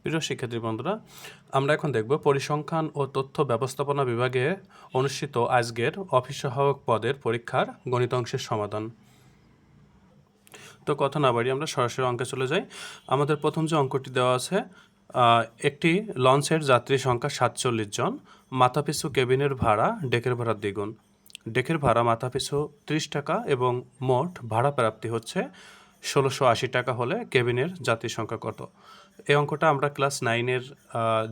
প্রিয় শিক্ষার্থী বন্ধুরা, আমরা এখন দেখব পরিসংখ্যান ও তথ্য ব্যবস্থাপনা বিভাগে অনুষ্ঠিত আজকের অফিস সহায়ক পদের পরীক্ষার গণিত অংশের সমাধান। তো কথা না বাড়িয়ে আমরা সরাসরি অঙ্কে চলে যাই। আমাদের প্রথম যে অঙ্কটি দেওয়া আছে, একটি লঞ্চের যাত্রী সংখ্যা 47 জন, মাথাপিছু কেবিনের ভাড়া ডেকের ভাড়ার দ্বিগুণ। ডেকের ভাড়া মাথাপিছু 30 টাকা এবং মোট ভাড়া প্রাপ্তি হচ্ছে 1680 টাকা হলে কেবিনের যাত্রী সংখ্যা কত? এই অঙ্কটা আমরা ক্লাস 9-এর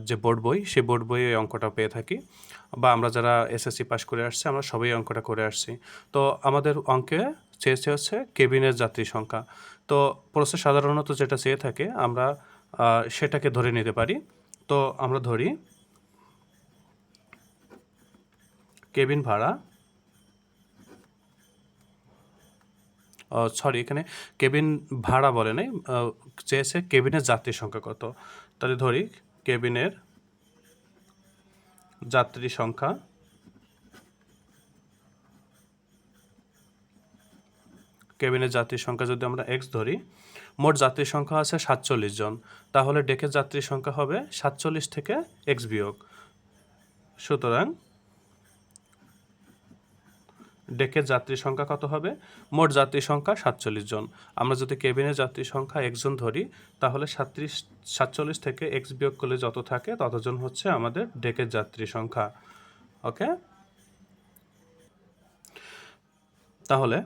যে বোর্ড বই, সেই বোর্ড বইয়ে এই অঙ্কটা পেয়ে থাকি, বা আমরা যারা এসএসসি পাস করে আসছি আমরা সবাই অঙ্কটা করে আসছি। তো আমাদের অঙ্কে চেয়েছে হচ্ছে কেবিনের যাত্রী সংখ্যা। তো প্রসেস সাধারণত যেটা চেয়ে থাকে আমরা সেটাকে ধরে নিতে পারি। তো আমরা ধরি কেবিন ভাড়া, সরি এখানে কেবিন ভাড়া বলে নাই, চেয়েছে কেবিনের যাত্রী সংখ্যা কত। তাহলে ধরি কেবিনের যাত্রী সংখ্যা, কেবিনের যাত্রীর সংখ্যা যদি আমরা এক্স ধরি, মোট যাত্রীর সংখ্যা আছে 47 জন, তাহলে ডেকের যাত্রীর সংখ্যা হবে 47 থেকে এক্স বিয়োগ। সুতরাং ডেকের যাত্রীর সংখ্যা কত হবে? মোট যাত্রীর সংখ্যা 47 জন। আমরা যদি কেবিনের যাত্রীর সংখ্যা একজন ধরি, তাহলে 47 থেকে এক্স বিয়োগ করলে যত থাকে ততজন হচ্ছে আমাদের ডেকের যাত্রী সংখ্যা। ওকে, তাহলে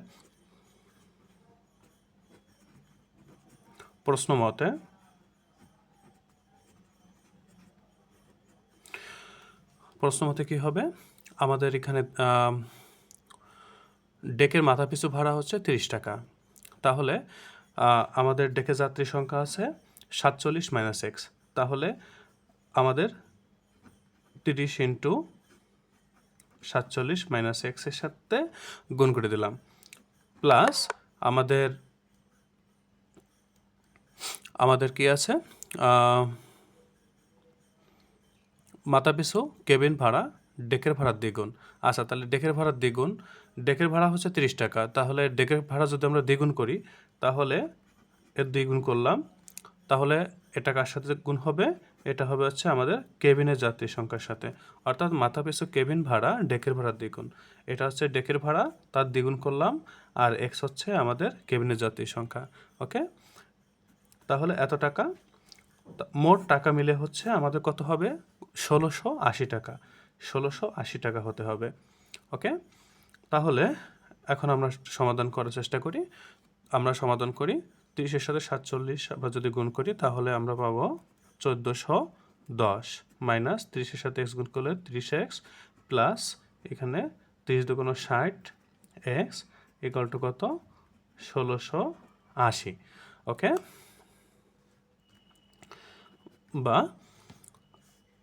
প্রশ্ন মতে কী হবে? আমাদের এখানে ডেকের মাথাপিছু ভাড়া হচ্ছে 30 টাকা। তাহলে আমাদের ডেকের যাত্রী সংখ্যা আছে 47 মাইনাস এক্স। তাহলে আমাদের 30 ইন্টু 47 মাইনাস এক্সের সাথে গুণ করে দিলাম, প্লাস আমাদের কি আছে, মাথাপিছু কেবিন ভাড়া ডেকের ভাড়ার দ্বিগুণ। আচ্ছা, তাহলে ডেকের ভাড়ার দ্বিগুণ, ডেকের ভাড়া হচ্ছে 30 টাকা, তাহলে ডেকের ভাড়া যদি আমরা দ্বিগুণ করি, তাহলে এর দ্বিগুণ করলাম, তাহলে এটা কার সাথে গুণ হবে? এটা হবে হচ্ছে আমাদের কেবিনের যাত্রী সংখ্যার সাথে, অর্থাৎ মাথাপিছু কেবিন ভাড়া ডেকের ভাড়ার দ্বিগুণ। এটা হচ্ছে ডেকের ভাড়া, তার দ্বিগুণ করলাম, আর এক্স হচ্ছে আমাদের কেবিনের যাত্রী সংখ্যা। ওকে, তাহলে এত টাকা, মোট টাকা মিলে হচ্ছে আমাদের কত হবে? 1680 টাকা। 1680 টাকা হতে হবে। ওকে, তাহলে এখন আমরা সমাধান করার চেষ্টা করি। আমরা সমাধান করি 30-এর সাথে 47 আমরা যদি গুণ করি, তাহলে আমরা পাবো 1410 মাইনাস 30-এর সাথে এক্স গুণ করলে 30x, প্লাস এখানে 30 দুগুণ 60 এক্স ইকুয়াল টু কত? 1680। ওকে, বা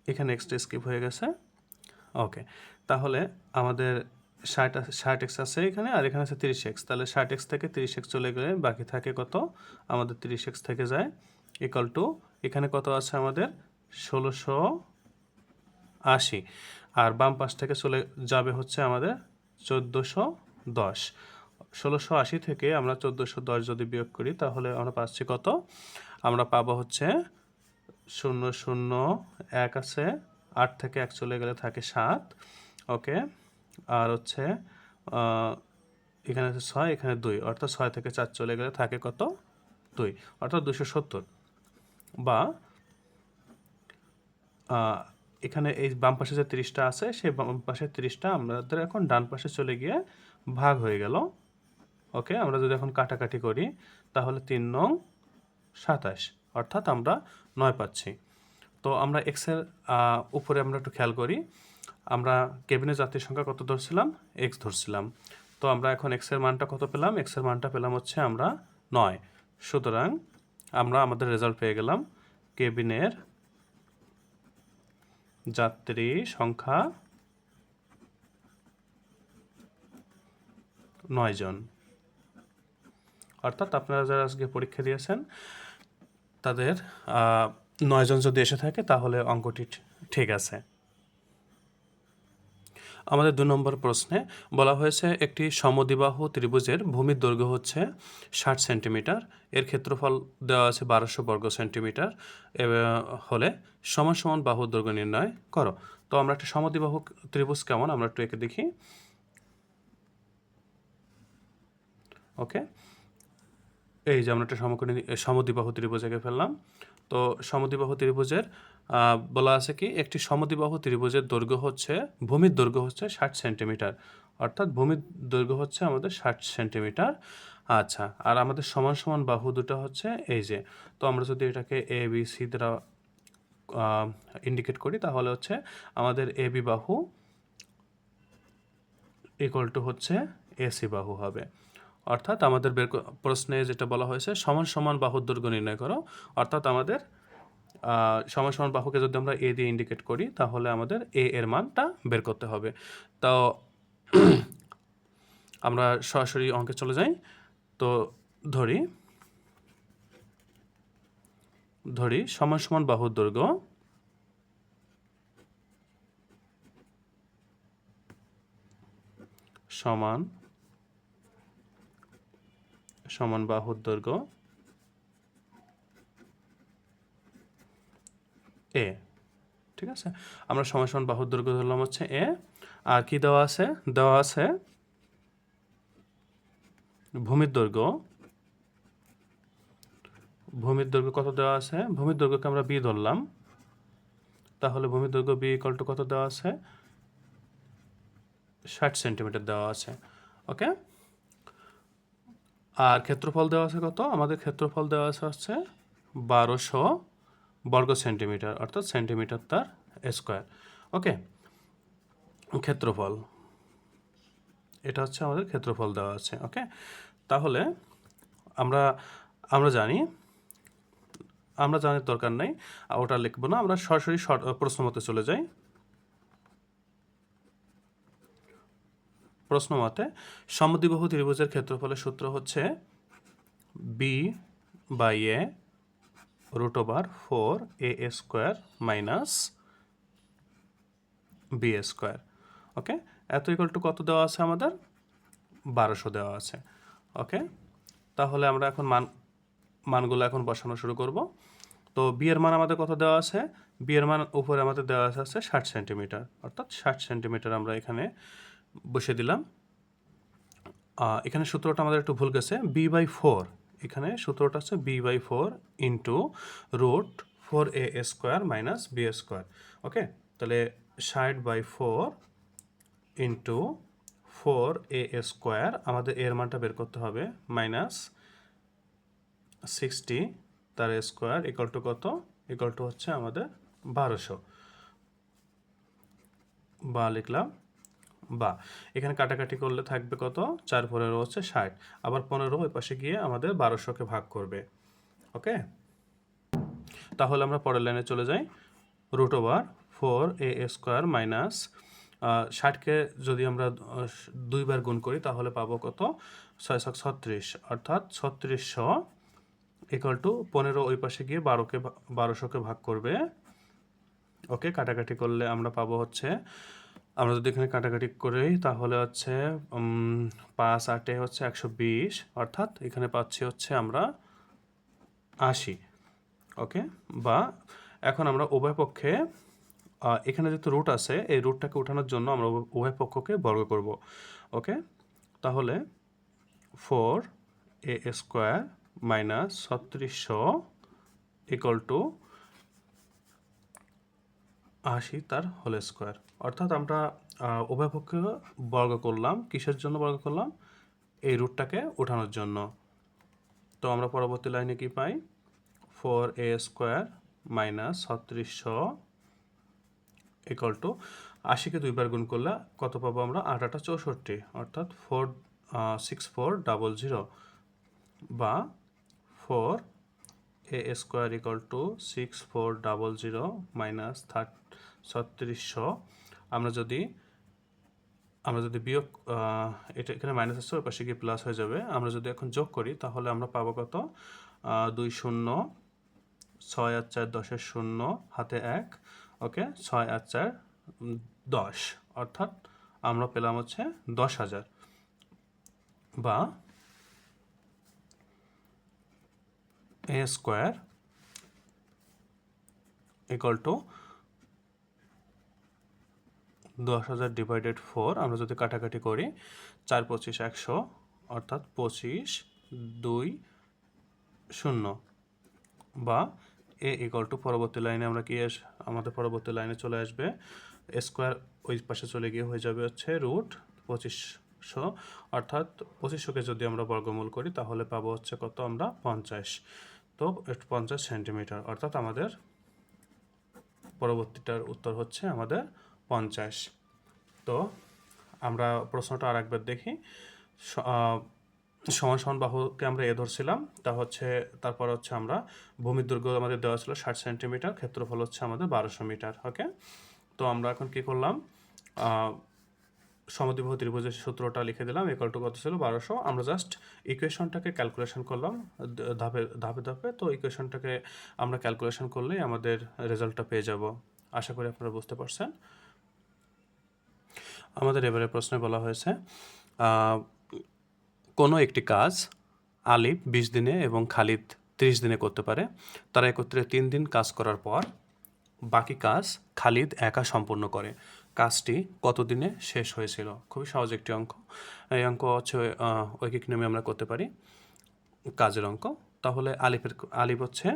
এখানে এক্সটা স্কিপ হয়ে গেছে। ওকে, তাহলে আমাদের 60x আছে এখানে, আর এখানে আছে 30x। তাহলে 60x থেকে 30x চলে গেলে বাকি থাকে কত? আমাদের 30x থেকে যায়, ইকুয়াল টু এখানে কত আছে আমাদের? 1680, আর বাম পাশ থেকে চলে যাবে হচ্ছে আমাদের 1410। 1680 থেকে আমরা 1410 যদি বিয়োগ করি, তাহলে আমরা পাচ্ছি কত? আমরা পাবো হচ্ছে 001 আছে, 8 থেকে 1 চলে গেলে থাকে 7। ওকে, আর হচ্ছে এখানে আছে 6, এখানে 2, অর্থাৎ 6 থেকে 4 চলে গেলে থাকে কত? 2, অর্থাৎ 270। বা এখানে এই বাম পাশে যে 30টা আছে, সেই বাম পাশের 30টা আমাদের এখন ডান পাশে চলে গিয়ে ভাগ হয়ে গেল। ওকে, আমরা যদি এখন কাটাকাটি করি, তাহলে 3 নং 27, অর্থাৎ আমরা 9 পাচ্ছি। তো আমরা এক্সের উপরে আমরা একটু খেয়াল করি, আমরা কেবিনের যাত্রীর সংখ্যা কত ধরছিলাম? এক্স ধরছিলাম। তো আমরা এখন এক্সের মানটা কত পেলাম? এক্সের মানটা পেলাম হচ্ছে আমরা 9। সুতরাং আমরা আমাদের রেজাল্ট পেয়ে গেলাম, কেবিনের যাত্রী সংখ্যা 9 জন। অর্থাৎ আপনারা যারা আজকে পরীক্ষা দিয়েছেন তাদের 9 জন যদি এসে থাকে, তাহলে অঙ্কটি ঠিক আছে। আমাদের 2 নম্বর প্রশ্নে বলা হয়েছে একটি সমদ্বিবাহু ত্রিভুজের ভূমির দৈর্ঘ্য হচ্ছে 60 সেন্টিমিটার, এর ক্ষেত্রফল দেওয়া আছে 1200 বর্গ সেন্টিমিটার হলে সমান সমান বাহুর দৈর্ঘ্য নির্ণয় করো। তো আমরা একটা সমদ্বিবাহু ত্রিভুজ কেমন আমরা একটু এঁকে দেখি। ওকে, এই যে আমরা একটা সমদ্বিবাহু ত্রিভুজ এঁকে ফেললাম। তো সমদ্বিবাহু ত্রিভুজের বলা আছে কি একটি সমদ্বিবাহু ত্রিভুজের দৈর্ঘ্য হচ্ছে ভূমির দৈর্ঘ্য হচ্ছে 60 সেন্টিমিটার, অর্থাৎ ভূমির দৈর্ঘ্য হচ্ছে আমাদের 60 সেন্টিমিটার। আচ্ছা, আর আমাদের সমান সমান বাহু দুটো হচ্ছে এই যে, তো আমরা যদি এটাকে এ বি সি দ্বারা ইন্ডিকেট করি তাহলে হচ্ছে আমাদের এ বি বাহু ইকুয়াল টু হচ্ছে এসি বাহু হবে। অর্থাৎ আমাদের প্রশ্নে যেটা বলা হয়েছে সমান সমান বাহুর দৈর্ঘ্য নির্ণয় করো, অর্থাৎ আমাদের সমান সমান বাহুকে যদি আমরা এ দিয়ে ইন্ডিকেট করি তাহলে আমাদের এ এর মানটা বের করতে হবে। তো আমরা সরাসরি অঙ্কে চলে যাই। তো ধরি সমান সমান বাহুর দৈর্ঘ্য সমান সমান বাহুর দৈর্ঘ্য এ, ঠিক আছে। আমরা সমান সমান বাহুর দৈর্ঘ্য ধরলাম হচ্ছে এ, আর কি দেওয়া আছে, দেওয়া আছে ভূমির দৈর্ঘ্য কত দেওয়া আছে, ভূমির দৈর্ঘ্যকে আমরা বি ধরলাম, তাহলে ভূমির দৈর্ঘ্য বি ইকুয়াল টু কত দেওয়া আছে, 60 সেন্টিমিটার দেওয়া আছে। ওকে, আর ক্ষেত্রফল দেওয়া আছে কত, আমাদের ক্ষেত্রফল দেওয়া আছে হচ্ছে 1200 বর্গ সেন্টিমিটার, অর্থাৎ সেন্টিমিটার তার স্কোয়ার। ওকে, ক্ষেত্রফল এটা হচ্ছে আমাদের ক্ষেত্রফল দেওয়া আছে। ওকে, তাহলে আমরা আমরা জানি জানার দরকার নেই, ওটা লিখবো না, আমরা সরাসরি প্রশ্ন মতে চলে যাই। প্রশ্ন মতে সমদ্বিবাহু ত্রিভুজের ক্ষেত্রফলের সূত্র হচ্ছে b by a root over 4 a square minus b square. Okay, এত ইকুয়াল টু কত দেওয়া আছে আমাদের, 1200 দেওয়া আছে। ওকে, তাহলে আমরা এখন মানগুলো এখন বসানো শুরু করব। তো বি এর মান আমাদের কত দেওয়া আছে, বি এর মান উপরে আমাদের দেওয়া আছে 60 সেন্টিমিটার, অর্থাৎ 60 সেন্টিমিটার আমরা এখানে বসে দিলাম। এখানে সূত্রটা আমাদের একটু ভুল গেছে, বি বাই 4, এখানে সূত্রটা হচ্ছে b by 4 into root 4a square minus b square. Okay, তাহলে 60/4 ইন্টু 4a স্কোয়ার, আমাদের এর মানটা বের করতে হবে মাইনাস 60 তার স্কোয়ার ইকুয়াল টু কত, ইকুয়াল টু হচ্ছে আমাদের 1200, বা লিখলাম বা, এখানে কাটাকাটি করলে থাকবে কত, 4×15 হচ্ছে 60, আবার 15 ওই পাশে গিয়ে আমাদের 1200কে ভাগ করবে। ওকে, তাহলে আমরা পরের লাইনে চলে যাই। Root over 4a square minus 60কে যদি আমরা 2বার গুণ করি তাহলে পাবো কত, 6×36, অর্থাৎ 3600 ইকুয়াল টু 15 ওই পাশে গিয়ে 1200কে ভাগ করবে। ওকে, কাটাকাটি করলে আমরা পাবো হচ্ছে, আমরা যদি এখানে কাটাকাটি করি তাহলে হচ্ছে 5×8 হচ্ছে 120, অর্থাৎ এখানে পাচ্ছি হচ্ছে আমরা 80। ওকে, বা এখন আমরা উভয় পক্ষে এখানে যেহেতু রুট আছে এই রুটটাকে উঠানোর জন্য আমরা উভয় পক্ষকে বর্গ করব। ওকে, তাহলে 4a square minus 3600 equal two 80 তার হোল স্কোয়ার, অর্থাৎ আমরা উভয় পক্ষে বর্গ করলাম, কিসের জন্য বর্গ করলাম, এই রুটটাকে উঠানোর জন্য। তো আমরা পরবর্তী লাইনে কি পাই, 4a square minus 3600 equal to 80কে 2বার গুণ করলে কত পাবো আমরা, 8×8 64, অর্থাৎ 6400, বা 4a square equal to 6400 minus 3600। আমরা যদি বিয়োগ, এটা এখানে মাইনাস আছে ওই পাশে গিয়ে প্লাস হয়ে যাবে, আমরা যদি এখন যোগ করি তাহলে আমরা পাবো কত, 2 0 6 আর 4 10 0 হাতে 1। ওকে, 6 আর 4 10, অর্থাৎ আমরা পেলাম হচ্ছে 10,000 বা a square equal to 10,000 divided 4। আমরা যদি কাটাকাটি করি 4 25 100, অর্থাৎ 25 2 0, বা এ ইকুয়াল টু পরবর্তী লাইনে আমরা কি আমাদের পরবর্তী লাইনে চলে আসবে স্কোয়ার, ওই পাশে চলে গিয়ে হয়ে যাবে হচ্ছে রুট 2500, অর্থাৎ 2500কে যদি আমরা বর্গমূল করি তাহলে পাবো হচ্ছে কত আমরা 50। তো 50 সেন্টিমিটার, অর্থাৎ আমাদের পরবর্তীটার উত্তর হচ্ছে আমাদের 50। তো আমরা প্রশ্নটা আর একবার দেখি। সমান সমান বাহুকে আমরা এ ধরছিলাম, তা হচ্ছে তারপর হচ্ছে আমরা ভূমির দৈর্ঘ্য আমাদের দেওয়া ছিল 60 সেন্টিমিটার, ক্ষেত্রফল হচ্ছে আমাদের 1200 মিটার। ওকে, তো আমরা এখন কি করলাম, সমদ্বিবাহু ত্রিভুজের সূত্রটা লিখে দিলাম, ইকুয়াল টু কত ছিল 1200। আমরা জাস্ট ইকুয়েশনটাকে ক্যালকুলেশন করলাম ধাপে ধাপে ধাপে। তো ইকুয়েশনটাকে আমরা ক্যালকুলেশন করলেই আমাদের রেজাল্টটা পেয়ে যাব। আশা করি আপনারা বুঝতে পারছেন। আমাদের এবারে প্রশ্নে বলা হয়েছে কোনো একটি কাজ আলিফ 20 দিনে এবং খালিদ 30 দিনে করতে পারে। তারা একত্রে 3 দিন কাজ করার পর বাকি কাজ খালিদ একা সম্পূর্ণ করে। কাজটি কত দিনে শেষ হয়েছিল? খুবই সহজ একটি অঙ্ক। এই অঙ্ক হচ্ছে ঐকিক নিয়মে আমরা করতে পারি কাজের অঙ্ক। তাহলে আলিফ হচ্ছে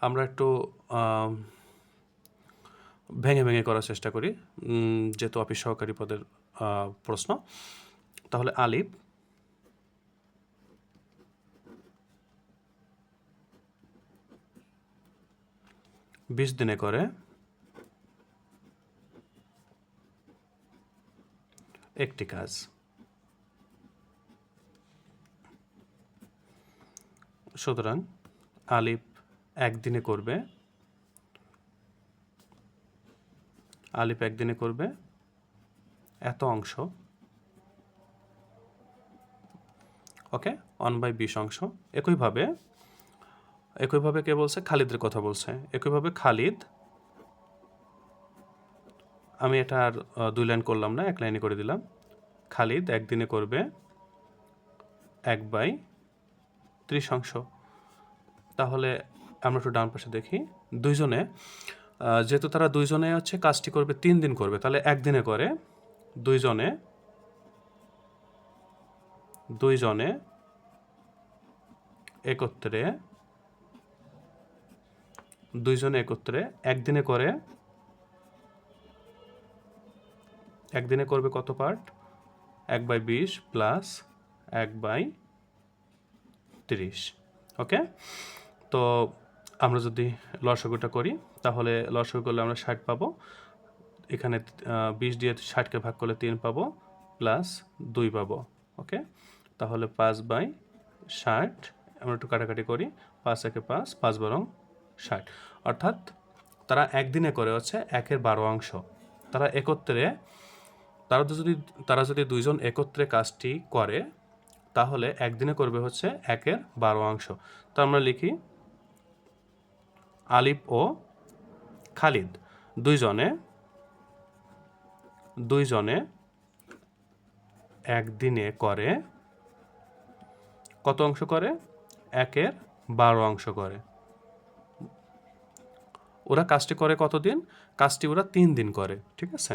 আমরা একটু ভেঙে ভেঙে করার চেষ্টা করি, যেহেতু অফিস সহকারী পদের প্রশ্ন। তাহলে আলিফ 20 দিনে করে একটি কাজ। সুতরাং আলিফ একদিনে করবে এত অংশ, ওকে, 1/20 অংশ। একইভাবে কে বলছে? খালিদের কথা বলছে। একইভাবে খালিদ, আমি এটা আর 2 লাইন করলাম না, 1 লাইনে করে দিলাম। খালিদ একদিনে করবে 1/30 অংশ। তাহলে আমরা একটু ডান পাশে দেখি, দুইজনে, যেহেতু তারা দুইজনে হচ্ছে কাজটি করবে 3 দিন করবে, তাহলে একদিনে করে দুইজনে একত্রে একদিনে করবে কত পার্ট? 1/20 প্লাস 1/30। ওকে, তো আমরা যদি লসাগুটা করি তাহলে লসাগু করলে আমরা 60 পাবো। এখানে 20 দিয়ে 60কে ভাগ করলে 3 পাবো, প্লাস 2 পাবো। ওকে, তাহলে 5/60। আমরা একটু কাটাকাটি করি, 5 একে 5, 5 বরং 60, অর্থাৎ তারা একদিনে করে হচ্ছে 1/12 অংশ। তারা যদি দুইজন একত্রে কাজটি করে তাহলে একদিনে করবে হচ্ছে 1/12 অংশ। তো আমরা লিখি আলিফ ও খালিদ দুইজনে একদিনে করে কত অংশ করে? 1/12 অংশ করে। ওরা কাজটি করে কতদিন? কাজটি ওরা 3 দিন করে, ঠিক আছে।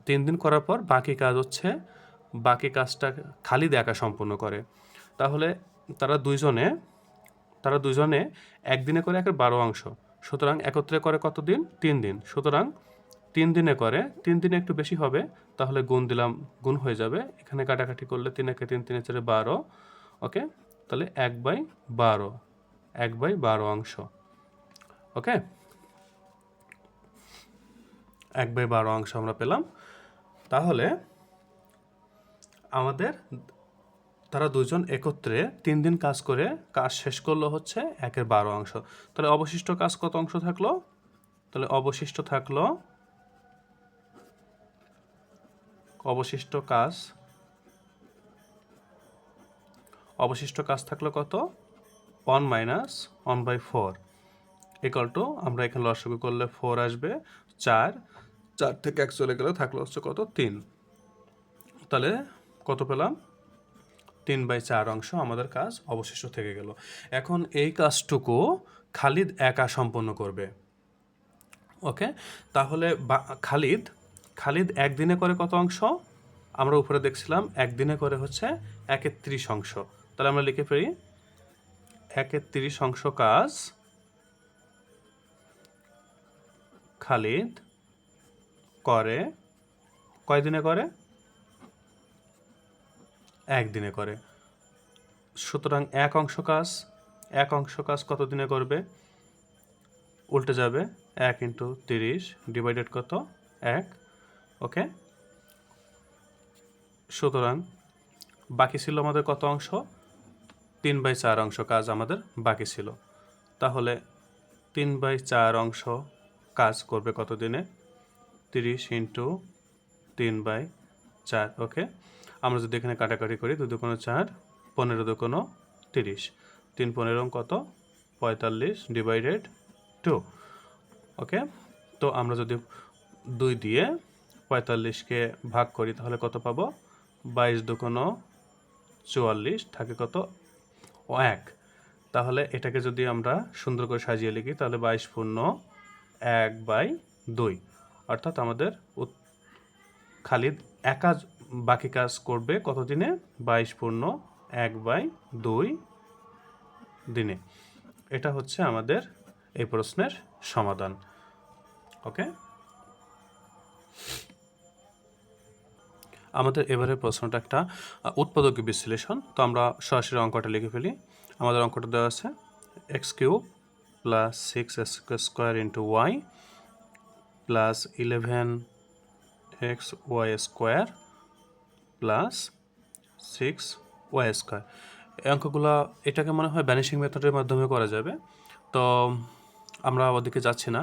3 দিন করার পর বাকি কাজটা খালিদ একা সম্পূর্ণ করে। তাহলে তারা দুইজনে একদিনে করে 1/12 অংশ, সুতরাং একত্রে করে কতদিন? 3 দিন। সুতরাং 3 দিনে করে, 3 দিনে একটু বেশি হবে, তাহলে গুণ দিলাম, গুণ হয়ে যাবে। এখানে কাটাকাটি করলে 3 একে 3, 3 এ 4 12। ওকে, তাহলে 1/12 অংশ। ওকে, 1/12 অংশ আমরা পেলাম। তাহলে তারা দুজন একত্রে 3 দিন কাজ করে কাজ শেষ করলো হচ্ছে 1/12 অংশ। তাহলে অবশিষ্ট কাজ কত অংশ থাকলো? তাহলে অবশিষ্ট কাজ থাকলো কত? 1 মাইনাস 1/4 ইকুয়াল টু, আমরা এখানে লসাগু করলে 4 আসবে, 4 থেকে 1 চলে গেলে থাকলো হচ্ছে কত? 3। তাহলে কত পেলাম? 3/4 অংশ আমাদের কাজ অবশিষ্ট থেকে গেল। এখন এই কাজটুকু খালিদ একা সম্পন্ন করবে। ওকে, তাহলে খালিদ একদিনে করে কত অংশ? আমরা উপরে দেখছিলাম একদিনে করে হচ্ছে 1/30 অংশ। তাহলে আমরা লিখে ফেলি 1/30 অংশ কাজ খালিদ করে কয়দিনে করে? একদিনে করে। সুতরাং এক অংশ কাজ কত দিনে করবে? উল্টে যাবে, 1 × 30 ডিভাইডেড কত? 1। ওকে, সুতরাং বাকি ছিল আমাদের কত অংশ? 3/4 অংশ কাজ আমাদের বাকি ছিল। তাহলে 3/4 অংশ কাজ করবে কত দিনে? 30 × 3/4। ওকে, আমরা যদি এখানে কাটাকাটি করি, 2 × 2 = 4, 15 × 2 = 30, 3 × 15 কত? 45 ডিভাইডেড 2। ওকে, তো আমরা যদি 2 দিয়ে 45কে ভাগ করি তাহলে কত পাবো? 22 × 2 = 44, থাকে কত? 1। তাহলে এটাকে যদি আমরা সুন্দর করে সাজিয়ে লিখি তাহলে 22 পূর্ণ 1/2, অর্থাৎ আমাদের খালিদ একা বাকি কাজ করবে কত দিনে? 22 পূর্ণ 1/2 দিনে। এটা হচ্ছে আমাদের এই প্রশ্নের সমাধান। ওকে, আমাদের এবারের প্রশ্নটা একটা উৎপাদকীয় বিশ্লেষণ। তো আমরা সরাসরি অঙ্কটা লিখে ফেলি। আমাদের অঙ্কটা দেওয়া আছে x³ + 6x² y + 11xy² + 6y²। এই অঙ্কগুলো এটাকে মনে হয় ভ্যানিশিং মেথডের মাধ্যমে করা যাবে। তো আমরা ওদিকে যাচ্ছি না,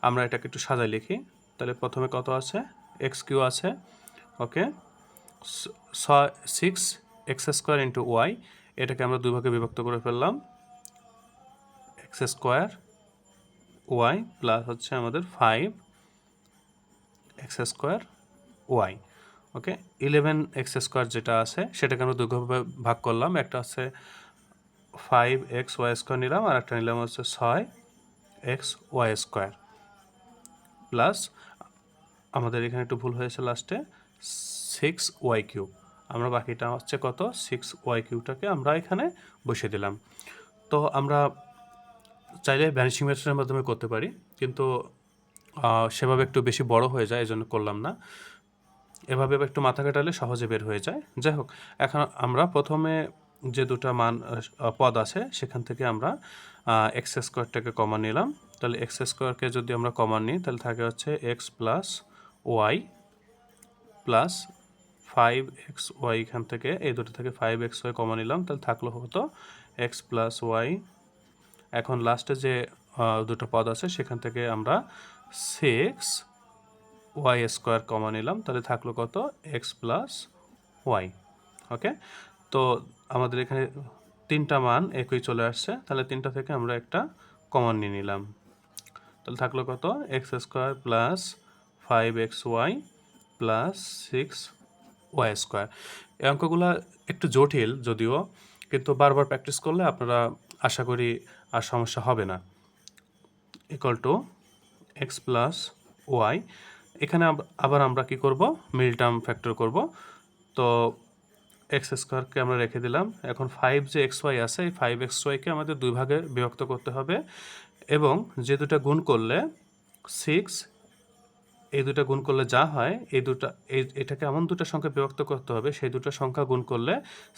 আমরা এটাকে একটু সাজায় লিখি। তাহলে প্রথমে কত আছে? x³ আছে। ওকে, 6x² y, এটাকে আমরা দুই ভাগে বিভক্ত করে ফেললাম। x² y প্লাস হচ্ছে আমাদের 5x² y। ওকে, 11x² যেটা আছে সেটাকে আমরা দুই ভাগে ভাগ করলাম। একটা আছে 5xy² নিলাম, আর একটা নিলাম হচ্ছে 6xy² প্লাস আমাদের এখানে একটু ভুল হয়েছে লাস্টে 6y³ আমরা বাকিটা হচ্ছে কত? 6y³ আমরা এখানে বসিয়ে দিলাম। তো আমরা চাইলে ভ্যানিশিং মেথডের মাধ্যমে করতে পারি, কিন্তু সেভাবে একটু বেশি বড় হয়ে যায়, এই জন্য করলাম না। এভাবে একটু মাথা কাটালে সহজে বের হয়ে যায়। যাই হোক, এখন আমরা প্রথমে যে দুটো পদ আছে সেখান থেকে আমরা x² কমন নিলাম। তাহলে x² যদি আমরা কমন নিই তাহলে থাকে হচ্ছে x + y প্লাস 5xy। এখান থেকে এই দুটো থেকে 5xy কমন নিলাম, তাহলে থাকলো হতো x + y। এখন লাস্টে যে দুটো পদ আছে সেখান থেকে আমরা 6y² কমন নিলাম, তাহলে থাকলো কত? x + y। ওকে, তো আমাদের এখানে তিনটা মান একই চলে আসছে, তাহলে তিনটা থেকে আমরা একটা কমন নিয়ে নিলাম। তাহলে থাকলো কত? x² + 5xy plus 6y²। এই অঙ্কগুলো একটু জটিল যদিও, কিন্তু বারবার প্র্যাকটিস করলে আপনারা আশা করি আর সমস্যা হবে না। Equal to x + y। এখানে আবার আমরা কি করব? মিডল টার্ম ফ্যাক্টর করব। তো x² আমরা রেখে দিলাম। এখন 5 যে xy আছে, এই 5xy-কে আমাদের দুই ভাগে বিভক্ত করতে হবে, এবং যে দুটো গুণ করলে 6, এই দুটো গুণ করলে যা হয় এটাকে এমন দুটো সংখ্যা বিভক্ত করতে হবে, সেই দুটো সংখ্যা গুণ করলে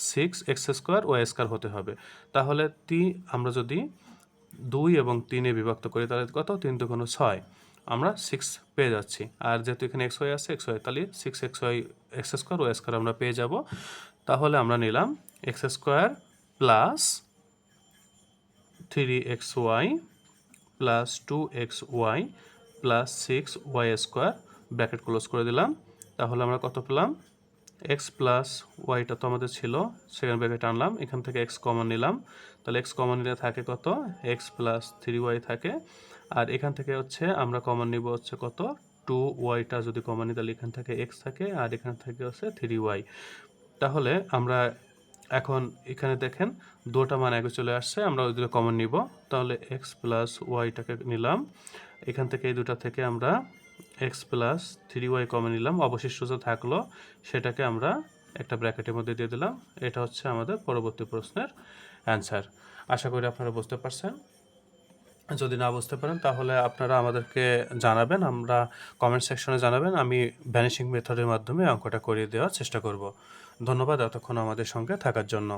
6x² y² হতে হবে। তাহলে আমরা যদি 2 এবং 3-এ বিভক্ত করি তাহলে কত? 3 × 2 = 6, আমরা 6 পেয়ে যাচ্ছি। আর যেহেতু এখানে xy আছে, xy, তাহলে 6xy x² y² আমরা পেয়ে যাব। তাহলে আমরা নিলাম x² plus 3xy plus 2xy plus 6y² bracket close করে দিলাম। তাহলে আমরা কত পেলাম? x প্লাস ওয়াইটা তো আমাদের ছিল, সেকেন্ড ব্র্যাকেট আনলাম, এখান থেকে x কমন নিলাম। তাহলে x কমন নিলে থাকে কত? x + 3y থাকে। আর এখান থেকে হচ্ছে আমরা কমন নিব হচ্ছে কত? 2y যদি কমন নিই তাহলে এখান থেকে x থাকে আর এখান থেকে হচ্ছে 3y। তাহলে আমরা এখন এখানে দেখেন দুটো মান আগে চলে আসছে, আমরা ওই দুটো কমন নিব। তাহলে x প্লাস ওয়াইটাকে নিলাম, এখান থেকে এই দুটা থেকে আমরা x প্লাস 3y কমন নিলাম, অবশিষ্ট যা থাকলো সেটাকে আমরা একটা ব্র্যাকেটের মধ্যে দিয়ে দিলাম। এটা হচ্ছে আমাদের পরবর্তী প্রশ্নের অ্যান্সার। আশা করি আপনারা বুঝতে পারছেন। যদি না বুঝতে পারেন তাহলে আপনারা আমাদেরকে জানাবেন, আমরা কমেন্ট সেকশনে জানাবেন, আমি ভ্যানিশিং মেথডের মাধ্যমে অঙ্কটা করিয়ে দেওয়ার চেষ্টা করব। ধন্যবাদ এতক্ষণ আমাদের সঙ্গে থাকার জন্য।